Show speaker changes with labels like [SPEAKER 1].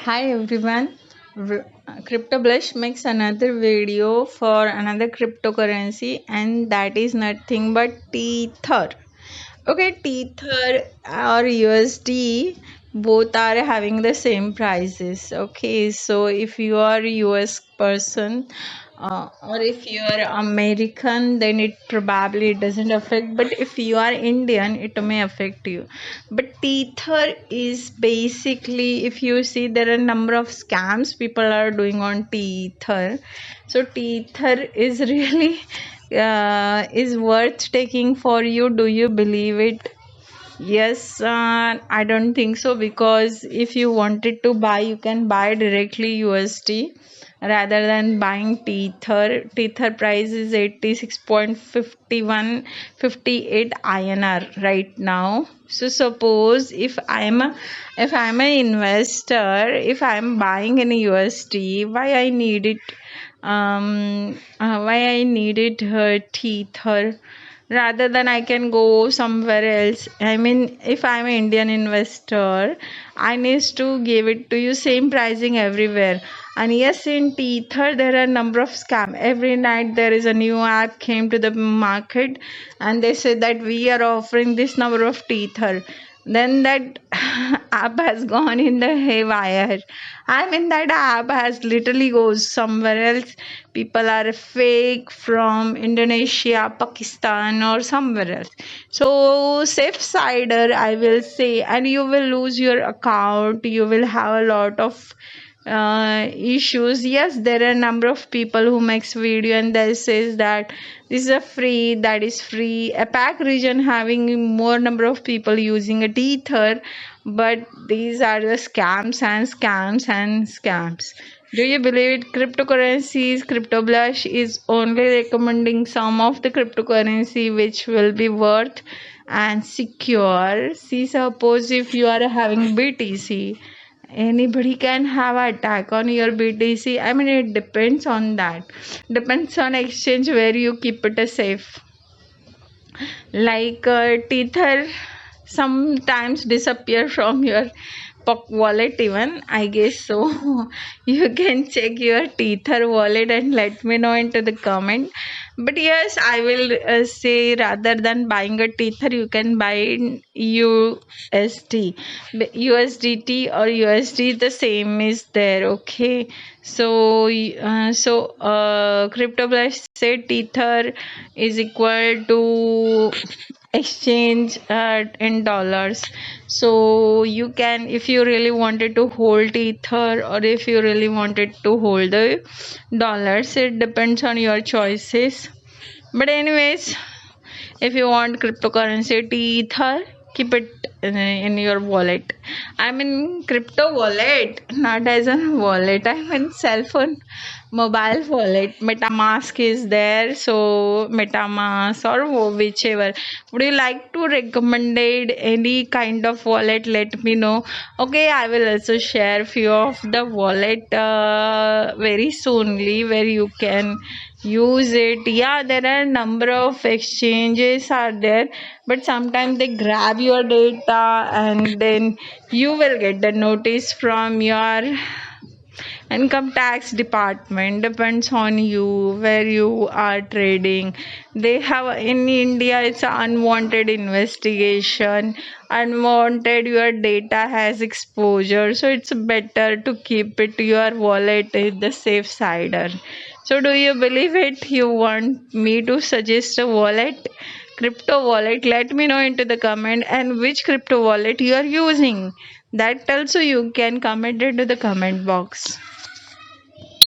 [SPEAKER 1] Hi everyone. Crypto Blush makes another video for another cryptocurrency, and that is nothing but Tether. Okay, Tether or USD both are having the same prices. Okay, so if you are US person or if you are American, then it probably doesn't affect. But if you are Indian, it may affect you. But Tether is basically, if you see, there are a number of scams people are doing on Tether. So Tether is really is worth taking for you. Do you believe it? Yes, I don't think so, because if you wanted to buy, you can buy directly USD rather than buying Tether. Tether price is 86.5158 INR right now. So suppose if I'm an investor, if I'm buying in USD, why I needed Tether rather than I can go somewhere else. I mean, if I'm an Indian investor, I need to give it to you same pricing everywhere. And yes, in Tether there are a number of scam. Every night there is a new app came to the market, and they say that we are offering this number of Tether. Then that app has gone in the haywire. I mean, that app has literally goes somewhere else. People are fake from Indonesia, Pakistan, or somewhere else. So safe sider, I will say, and you will lose your account. You will have a lot of issues. Yes, there are a number of people who makes video and they says that this is a free, that is free. A pack region having more number of people using a Tether, but these are the scams and scams and scams. Do you believe it? Cryptocurrencies, Crypto Blush is only recommending some of the cryptocurrency which will be worth and secure. See, suppose if you are having BTC, anybody can have an attack on your BTC. I mean, it depends on that. Depends on exchange where you keep it safe. Like Tether sometimes disappear from your wallet even, I guess so. You can check your Tether wallet and let me know into the comment. But yes, I will say rather than buying a Tether, you can buy in USD. USDT or USD, the same is there. Okay, so Crypto Blast said Tether is equal to exchange in dollars. So you can, if you really wanted to hold Ether or if you really wanted to hold the dollars, it depends on your choices. But anyways, if you want cryptocurrency Ether, keep it in your wallet. I mean crypto wallet, not as a wallet. I mean cell phone mobile wallet. MetaMask is there, so MetaMask or whichever. Would you like to recommend any kind of wallet? Let me know. Okay, I will also share few of the wallet very soonly where you can use it. Yeah, there are a number of exchanges are there, but sometimes they grab your data and then you will get the notice from your income tax department. Depends on you where you are trading. They have in India, it's an unwanted investigation. Unwanted, your data has exposure, so it's better to keep it your wallet in the safe sider. So do you believe it? You want me to suggest a wallet, crypto wallet? Let me know into the comment, and which crypto wallet you are using, that also you can comment into the comment box.